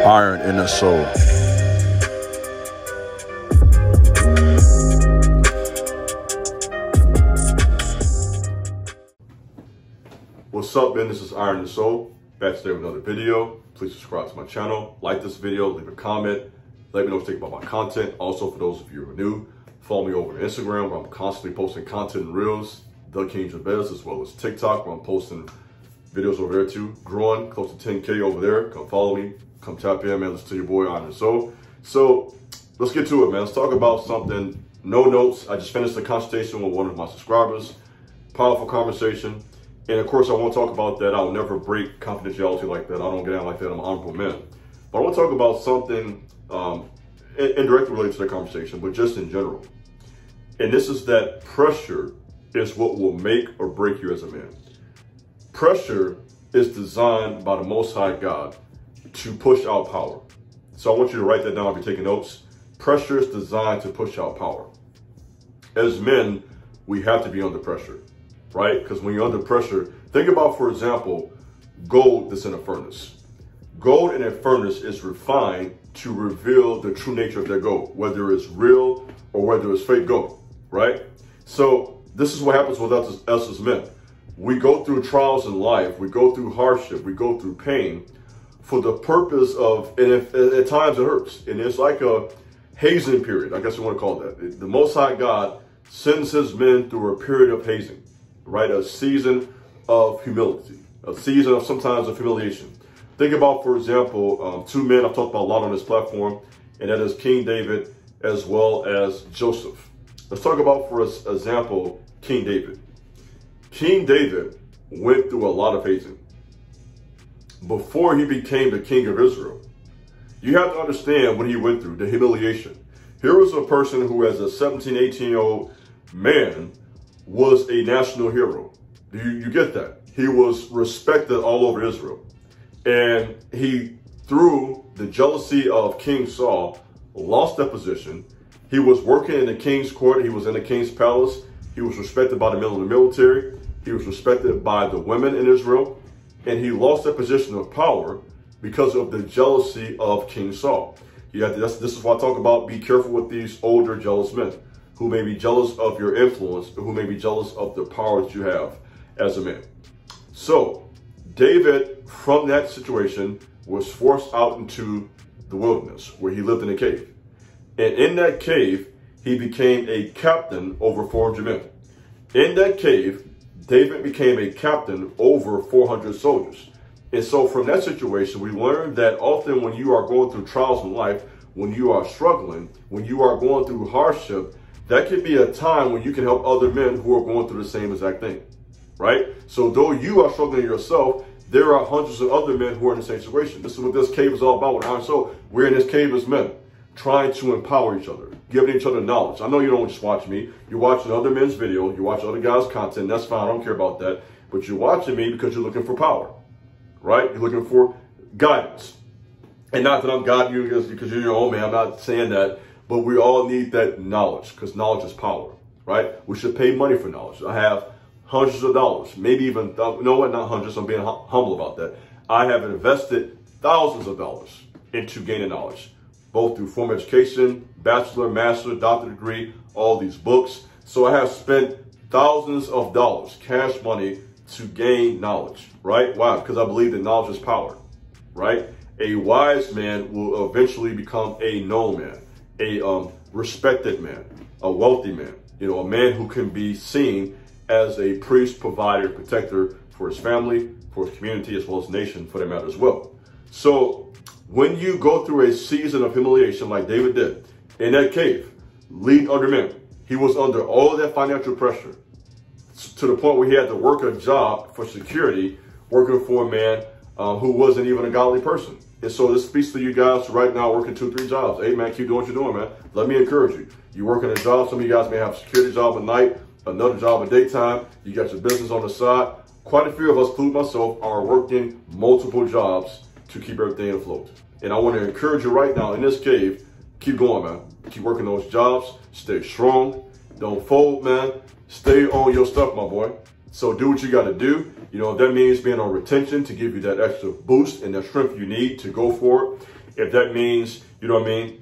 Iron in the Soul. What's up, man? This is Iron in the Soul. Back today with another video. Please subscribe to my channel, like this video, leave a comment, let me know what you think about my content. Also, for those of you who are new, follow me over on Instagram, where I'm constantly posting content and reels, The King Jabez, as well as TikTok, where I'm posting videos over there too. Growing close to 10K over there. Come follow me, come tap in, man. Listen to your boy Iron in the Soul. So let's get to it, man. Let's talk about something. No notes. I just finished a consultation with one of my subscribers. Powerful conversation. And of course, I won't talk about that. I'll never break confidentiality like that. I don't get out like that. I'm an honorable man. But I want to talk about something indirectly related to the conversation, but just in general. And this is that pressure is what will make or break you as a man. Pressure is designed by the Most High God to push out power. So I want you to write that down if you're taking notes. Pressure is designed to push out power. As men, we have to be under pressure, right? Because when you're under pressure, think about, for example, gold that's in a furnace. Gold in a furnace is refined to reveal the true nature of their gold, whether it's real or whether it's fake gold, right? So this is what happens with us as men. We go through trials in life, we go through hardship, we go through pain for the purpose of, and at times it hurts, and it's like a hazing period, I guess you want to call that. The Most High God sends his men through a period of hazing, right? A season of humility, a season of sometimes of humiliation. Think about, for example, two men I've talked about a lot on this platform, and that is King David as well as Joseph. Let's talk about, for example, King David. King David went through a lot of hazing before he became the king of Israel. You have to understand what he went through, the humiliation. Here was a person who, as a 17, 18-year-old man, was a national hero. You get that? He was respected all over Israel. And he, through the jealousy of King Saul, lost that position. He was working in the king's court. He was in the king's palace. He was respected by the men of the military. He was respected by the women in Israel. And he lost that position of power because of the jealousy of King Saul. This is why I talk about be careful with these older jealous men who may be jealous of your influence, who may be jealous of the power that you have as a man. So David, from that situation, was forced out into the wilderness where he lived in a cave. And in that cave, he became a captain over 400 men. In that cave, David became a captain over 400 soldiers. And so from that situation, we learned that often when you are going through trials in life, when you are struggling, when you are going through hardship, that could be a time when you can help other men who are going through the same exact thing, right? So though you are struggling yourself, there are hundreds of other men who are in the same situation. This is what this cave is all about with Iron Soul. We're in this cave as men, trying to empower each other, giving each other knowledge. I know you don't just watch me. You're watching other men's video. You watch other guys' content. That's fine. I don't care about that. But you're watching me because you're looking for power, right? You're looking for guidance. And not that I'm guiding you because you're your own man. I'm not saying that. But we all need that knowledge because knowledge is power, right? We should pay money for knowledge. I have hundreds of dollars, maybe even, you know what, not hundreds. I'm being humble about that. I have invested thousands of dollars into gaining knowledge, both through formal education, bachelor, master, doctorate degree, all these books. So I have spent thousands of dollars, cash money, to gain knowledge, right? Why? Because I believe that knowledge is power, right? A wise man will eventually become a known man, a respected man, a wealthy man, you know, a man who can be seen as a priest, provider, protector for his family, for his community, as well as nation, for that matter as well. So when you go through a season of humiliation like David did in that cave, leading other men, he was under all of that financial pressure to the point where he had to work a job for security, working for a man who wasn't even a godly person. And so this speaks to you guys right now working 2-3 jobs. Hey man, keep doing what you're doing, man. Let me encourage you. You're working a job. Some of you guys may have a security job at night, another job at daytime. You got your business on the side. Quite a few of us, including myself, are working multiple jobs to keep everything afloat. And I want to encourage you right now in this cave, keep going, man. Keep working those jobs. Stay strong. Don't fold, man. Stay on your stuff, my boy. So do what you got to do. You know, if that means being on retention to give you that extra boost and that strength you need to go for it. If that means, you know what I mean,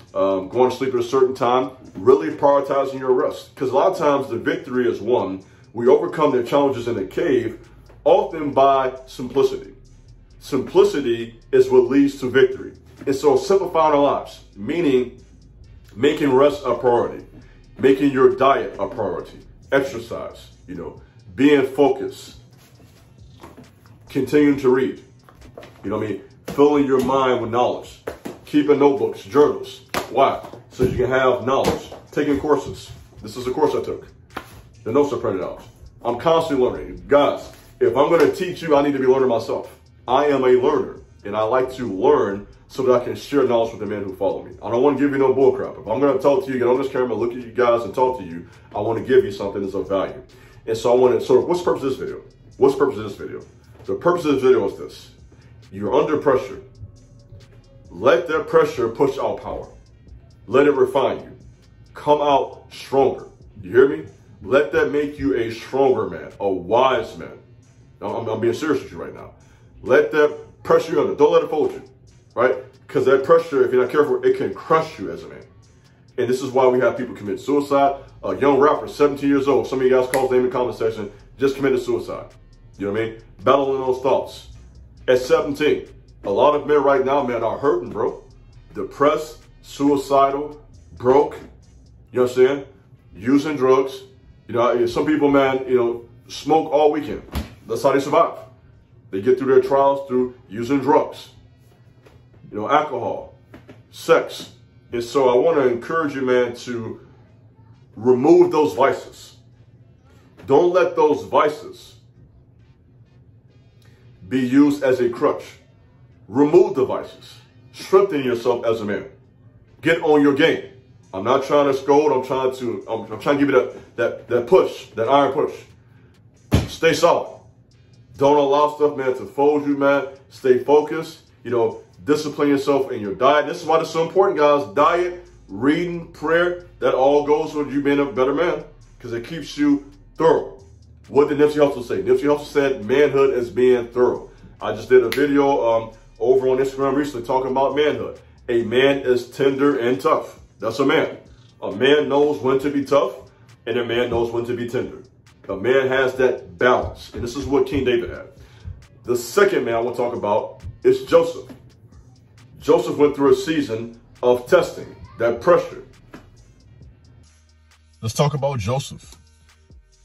going to sleep at a certain time, really prioritizing your rest. Because a lot of times the victory is won. We overcome the challenges in the cave often by simplicity. Simplicity is what leads to victory. And so simplifying our lives, meaning making rest a priority, making your diet a priority, exercise, you know, being focused, continuing to read, you know what I mean, filling your mind with knowledge, keeping notebooks, journals. Why? So you can have knowledge. Taking courses. This is a course I took. The notes are printed out. I'm constantly learning. Guys, if I'm going to teach you, I need to be learning myself. I am a learner, and I like to learn so that I can share knowledge with the men who follow me. I don't want to give you no bullcrap. If I'm going to talk to you, get on this camera, look at you guys and talk to you, I want to give you something that's of value. And so I want to, so what's the purpose of this video? What's the purpose of this video? The purpose of this video is this. You're under pressure. Let that pressure push out power. Let it refine you. Come out stronger. You hear me? Let that make you a stronger man, a wise man. I'm being serious with you right now. Let that pressure you under. Don't let it fold you, right? Because that pressure, if you're not careful, it can crush you as a man. And this is why we have people commit suicide. A young rapper, 17 years old, some of you guys call his name in the comment section, just committed suicide. You know what I mean? Battling those thoughts. At 17, a lot of men right now, man, are hurting, bro. Depressed, suicidal, broke, you know what I'm saying? Using drugs. You know, some people, man, you know, smoke all weekend. That's how they survive. They get through their trials through using drugs, you know, alcohol, sex. And so I want to encourage you, man, to remove those vices. Don't let those vices be used as a crutch. Remove the vices. Strengthen yourself as a man. Get on your game. I'm not trying to scold. I'm trying to give you that push, that iron push. Stay solid. Don't allow stuff, man, to fold you, man. Stay focused. You know, discipline yourself in your diet. This is why it's so important, guys. Diet, reading, prayer, that all goes with you being a better man because it keeps you thorough. What did Nipsey Hussle say? Nipsey Hussle said manhood is being thorough. I just did a video over on Instagram recently talking about manhood. A man is tender and tough. That's a man. A man knows when to be tough and a man knows when to be tender. A man has that balance. And this is what King David had. The second man I want to talk about is Joseph. Joseph went through a season of testing, that pressure. Let's talk about Joseph.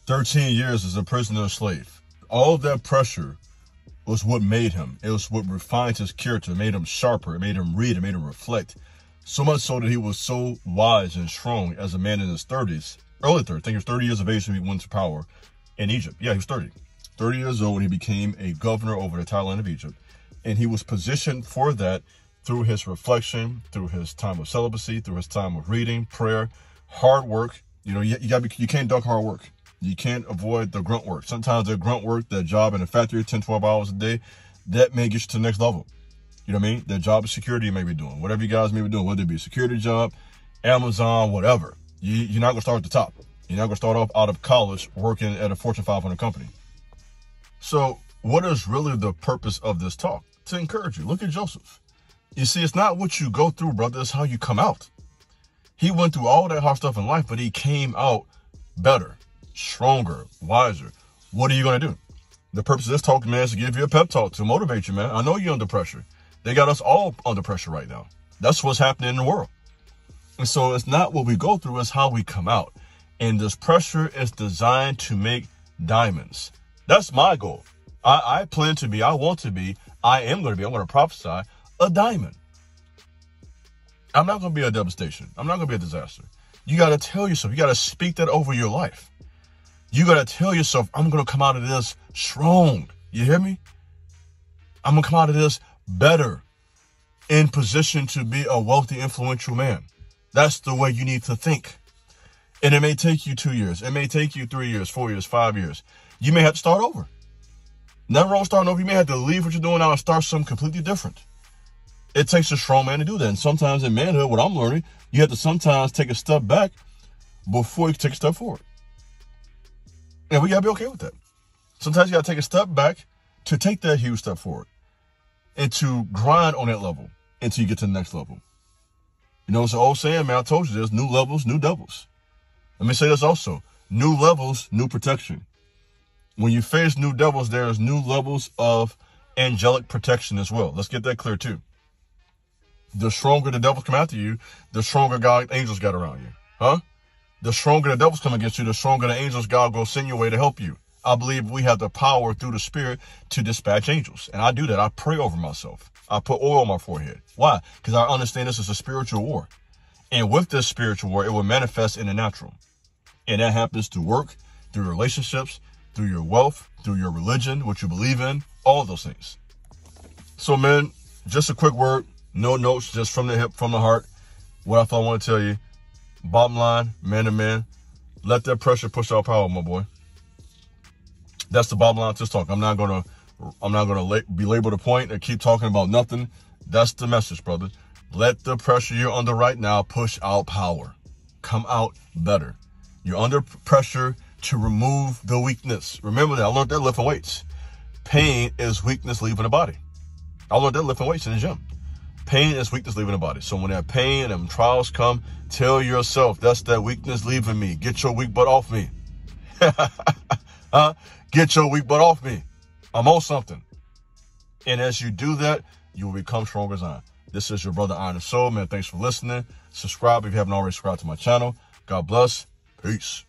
13 years as a prisoner and slave. All of that pressure was what made him. It was what refined his character, made him sharper, it made him read, it made him reflect. So much so that he was so wise and strong as a man in his 30s, early 30s. I think he was 30 years of age when he went to power in Egypt. Yeah, he was 30. 30 years old when he became a governor over the entire land of Egypt. And he was positioned for that through his reflection, through his time of celibacy, through his time of reading, prayer, hard work. You know, you can't duck hard work. You can't avoid the grunt work. Sometimes the grunt work, that job in a factory, 10, 12 hours a day, that may get you to the next level. You know what I mean? That job of security you may be doing. Whatever you guys may be doing, whether it be a security job, Amazon, whatever. You're not going to start at the top. You're not going to start off out of college working at a Fortune 500 company. So what is really the purpose of this talk? To encourage you. Look at Joseph. You see, it's not what you go through, brother. It's how you come out. He went through all that hard stuff in life, but he came out better, stronger, wiser. What are you going to do? The purpose of this talk, man, is to give you a pep talk, to motivate you, man. I know you're under pressure. They got us all under pressure right now. That's what's happening in the world. And so it's not what we go through, it's how we come out. And this pressure is designed to make diamonds. That's my goal. I plan to be, I want to be, I am going to be, I'm going to prophesy a diamond. I'm not going to be a devastation. I'm not going to be a disaster. You got to tell yourself, you got to speak that over your life. You got to tell yourself, I'm going to come out of this strong. You hear me? I'm going to come out of this better, in position to be a wealthy, influential man. That's the way you need to think. And it may take you 2 years. It may take you 3 years, 4 years, 5 years. You may have to start over. Nothing wrong starting over. You may have to leave what you're doing now and start something completely different. It takes a strong man to do that. And sometimes in manhood, what I'm learning, you have to sometimes take a step back before you take a step forward. And we got to be okay with that. Sometimes you got to take a step back to take that huge step forward and to grind on that level. until you get to the next level. You know, it's an old saying, man. I told you there's new levels, new devils. Let me say this also. New levels, new protection. When you face new devils, there's new levels of angelic protection as well. Let's get that clear too. The stronger the devils come after you, the stronger God angels got around you. Huh? The stronger the devils come against you, the stronger the angels God will send your way to help you. I believe we have the power through the Spirit to dispatch angels. And I do that. I pray over myself. I put oil on my forehead. Why? Because I understand this is a spiritual war. And with this spiritual war, it will manifest in the natural. And that happens through work, through relationships, through your wealth, through your religion, what you believe in, all of those things. So, man, just a quick word. No notes, just from the hip, from the heart. What I thought I want to tell you. Bottom line, man to man, let that pressure push out power, my boy. That's the bottom line to this talk. I'm not gonna belabor the point and keep talking about nothing. That's the message, brother. Let the pressure you're under right now push out power. Come out better. You're under pressure to remove the weakness. Remember that. I learned that lifting weights. Pain is weakness leaving the body. I learned that lifting weights in the gym. Pain is weakness leaving the body. So when that pain and trials come, tell yourself, that's that weakness leaving me. Get your weak butt off me. Get your weak butt off me. I'm on something. And as you do that, you will become stronger as iron. This is your brother Iron the Soul, man. Thanks for listening. Subscribe if you haven't already subscribed to my channel. God bless. Peace.